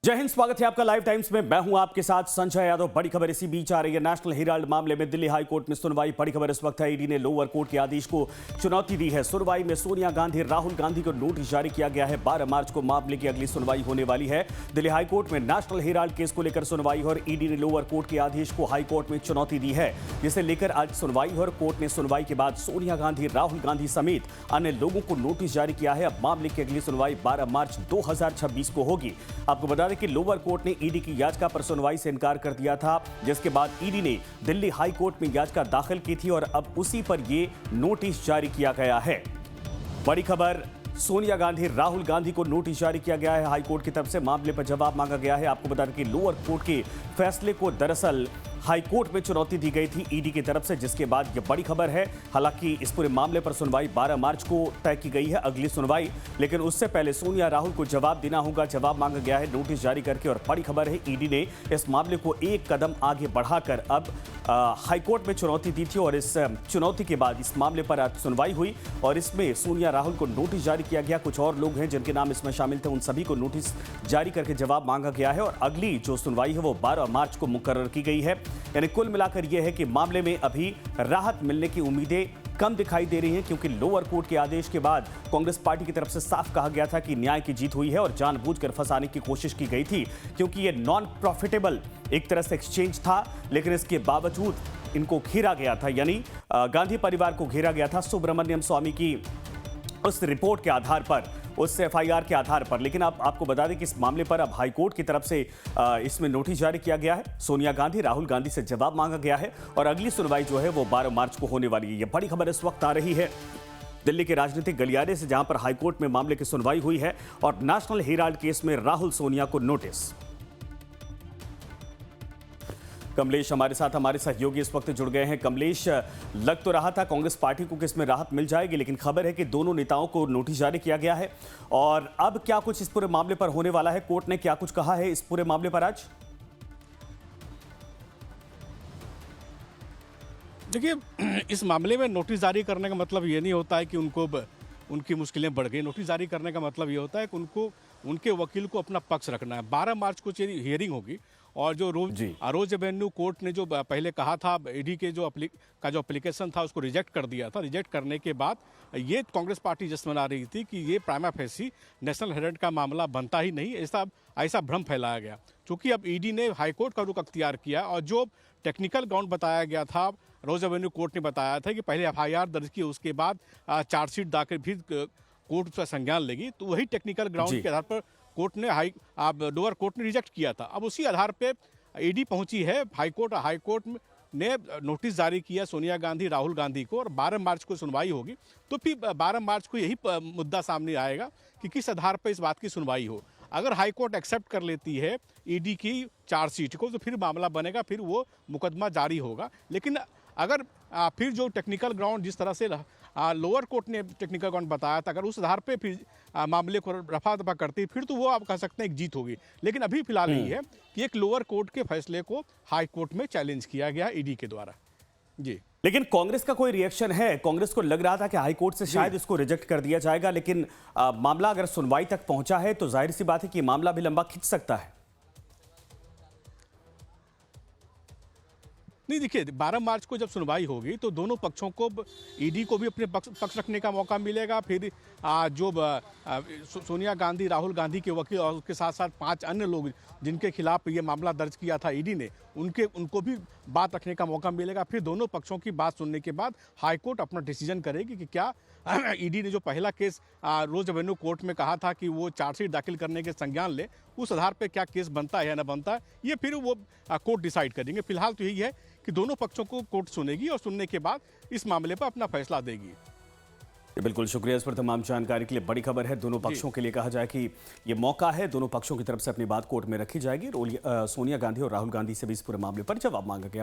जय हिंद, स्वागत है आपका लाइव टाइम्स में। मैं हूं आपके साथ संजय यादव। बड़ी खबर इसी बीच आ रही है। नेशनल हेराल्ड मामले में दिल्ली हाई कोर्ट में सुनवाई। बड़ी खबर इस वक्त है, ईडी ने लोअर कोर्ट के आदेश को चुनौती दी है। सुनवाई में सोनिया गांधी, राहुल गांधी को नोटिस जारी किया गया है। 12 मार्च को मामले की अगली सुनवाई होने वाली है। दिल्ली हाई कोर्ट में नेशनल हेराल्ड केस को लेकर सुनवाई और ईडी ने लोअर कोर्ट के आदेश को हाई कोर्ट में चुनौती दी है, जिसे लेकर आज सुनवाई और कोर्ट ने सुनवाई के बाद सोनिया गांधी, राहुल गांधी समेत अन्य लोगों को नोटिस जारी किया है। अब मामले की अगली सुनवाई 12 मार्च 2026 को होगी। आपको बता दें कि लोअर कोर्ट ने ईडी की याचिका पर सुनवाई से इनकार कर दिया था, जिसके बाद ईडी ने दिल्ली हाई कोर्ट में याचिका दाखिल की थी और अब उसी पर यह नोटिस जारी किया गया है। बड़ी खबर, सोनिया गांधी, राहुल गांधी को नोटिस जारी किया गया है हाई कोर्ट की तरफ से। मामले पर जवाब मांगा गया है। आपको बता दें कि लोअर कोर्ट के फैसले को दरअसल हाई कोर्ट में चुनौती दी गई थी ईडी की तरफ से, जिसके बाद यह बड़ी खबर है। हालांकि इस पूरे मामले पर सुनवाई 12 मार्च को तय की गई है, अगली सुनवाई, लेकिन उससे पहले सोनिया, राहुल को जवाब देना होगा। जवाब मांगा गया है नोटिस जारी करके। और बड़ी खबर है, ईडी ने इस मामले को एक कदम आगे बढ़ाकर अब हाई कोर्ट में चुनौती दी थी और इस चुनौती के बाद इस मामले पर आज सुनवाई हुई और इसमें सोनिया, राहुल को नोटिस जारी किया गया। कुछ और लोग हैं जिनके नाम इसमें शामिल थे, उन सभी को नोटिस जारी करके जवाब मांगा गया है और अगली जो सुनवाई है वो 12 मार्च को मुकर्रर की गई है। यानी कुल मिलाकर यह है कि मामले में अभी राहत मिलने की उम्मीदें कम दिखाई दे रही हैं, क्योंकि लोअर कोर्ट के आदेश के बाद कांग्रेस पार्टी की तरफ से साफ कहा गया था कि न्याय की जीत हुई है और जानबूझकर फंसाने की कोशिश की गई थी, क्योंकि यह नॉन प्रॉफिटेबल एक तरह से एक्सचेंज था। लेकिन इसके बावजूद इनको घेरा गया था, यानी गांधी परिवार को घेरा गया था सुब्रमण्यम स्वामी की उस रिपोर्ट के आधार पर, उस एफआईआर के आधार पर। लेकिन आपको बता दें कि इस मामले पर अब हाई कोर्ट की तरफ से इसमें नोटिस जारी किया गया है। सोनिया गांधी, राहुल गांधी से जवाब मांगा गया है और अगली सुनवाई जो है वो 12 मार्च को होने वाली है। ये बड़ी खबर इस वक्त आ रही है दिल्ली के राजनीतिक गलियारे से, जहां पर हाई कोर्ट में मामले की सुनवाई हुई है और नेशनल हेराल्ड केस में राहुल, सोनिया को नोटिस। कमलेश हमारे साथ, हमारे सहयोगी इस वक्त जुड़ गए हैं। कमलेश, लग तो रहा था कांग्रेस पार्टी को कि इसमें राहत मिल जाएगी, लेकिन खबर है कि दोनों नेताओं को नोटिस जारी किया गया है और अब क्या कुछ इस पूरे मामले पर होने वाला है? कोर्ट ने क्या कुछ कहा है इस पूरे मामले पर आज? देखिए, इस मामले में नोटिस जारी करने का मतलब ये नहीं होता है कि उनकी मुश्किलें बढ़ गई। नोटिस जारी करने का मतलब ये होता है कि उनके वकील को अपना पक्ष रखना है। 12 मार्च को हियरिंग होगी और जो रोज एवेन्यू कोर्ट ने जो पहले कहा था, ईडी के जो एप्लीकेशन था उसको रिजेक्ट कर दिया था। रिजेक्ट करने के बाद ये कांग्रेस पार्टी जश्न मना रही थी कि ये प्राइमा फेसी नेशनल हेराल्ड का मामला बनता ही नहीं, ऐसा भ्रम फैलाया गया। क्योंकि अब ईडी ने हाईकोर्ट का रुख अख्तियार किया और जो टेक्निकल ग्राउंड बताया गया था, रोज एवेन्यू कोर्ट ने बताया था कि पहले एफआईआर दर्ज की, उसके बाद चार्जशीट दाखिल, फिर कोर्ट उसका संज्ञान लेगी। तो वही टेक्निकल ग्राउंड के आधार पर कोर्ट ने लोअर कोर्ट ने रिजेक्ट किया था। अब उसी आधार पे ईडी पहुंची है हाई कोर्ट ने नोटिस जारी किया सोनिया गांधी, राहुल गांधी को और 12 मार्च को सुनवाई होगी। तो फिर 12 मार्च को यही मुद्दा सामने आएगा कि किस आधार पर इस बात की सुनवाई हो। अगर हाई कोर्ट एक्सेप्ट कर लेती है ईडी की चार्जशीट को, तो फिर मामला बनेगा, फिर वो मुकदमा जारी होगा। लेकिन अगर फिर जो टेक्निकल ग्राउंड जिस तरह से लोअर कोर्ट ने टेक्निकल ग्राउंड बताया था, अगर उस आधार पे फिर मामले को रफा दफा करती, फिर तो वो आप कह सकते हैं एक जीत होगी। लेकिन अभी फिलहाल यही है कि एक लोअर कोर्ट के फैसले को हाई कोर्ट में चैलेंज किया गया ईडी के द्वारा। जी, लेकिन कांग्रेस का कोई रिएक्शन है? कांग्रेस को लग रहा था कि हाई कोर्ट से शायद इसको रिजेक्ट कर दिया जाएगा, लेकिन मामला अगर सुनवाई तक पहुंचा है तो जाहिर सी बात है कि मामला भी लंबा खिंच सकता है। नहीं, देखिए, 12 मार्च को जब सुनवाई होगी तो दोनों पक्षों को, ईडी को भी अपने पक्ष रखने का मौका मिलेगा। फिर सोनिया गांधी, राहुल गांधी के वकील और उसके साथ साथ 5 अन्य लोग जिनके खिलाफ ये मामला दर्ज किया था ईडी ने, उनको भी बात रखने का मौका मिलेगा। फिर दोनों पक्षों की बात सुनने के बाद हाईकोर्ट अपना डिसीजन करेगी कि क्या ईडी ने जो पहला केस रोज एवेन्यू कोर्ट में कहा था कि वो चार्जशीट दाखिल करने के संज्ञान ले, उस आधार पर क्या केस बनता है या न बनता है, ये फिर वो कोर्ट डिसाइड करेंगे। फिलहाल तो यही है कि दोनों पक्षों को कोर्ट सुनेगी और सुनने के बाद इस मामले पर अपना फैसला देगी। बिल्कुल, शुक्रिया इस पर तमाम जानकारी के लिए। बड़ी खबर है, दोनों पक्षों के लिए कहा जाए कि ये मौका है, दोनों पक्षों की तरफ से अपनी बात कोर्ट में रखी जाएगी। सोनिया गांधी और राहुल गांधी से भी इस पूरे मामले पर जवाब मांगा गया।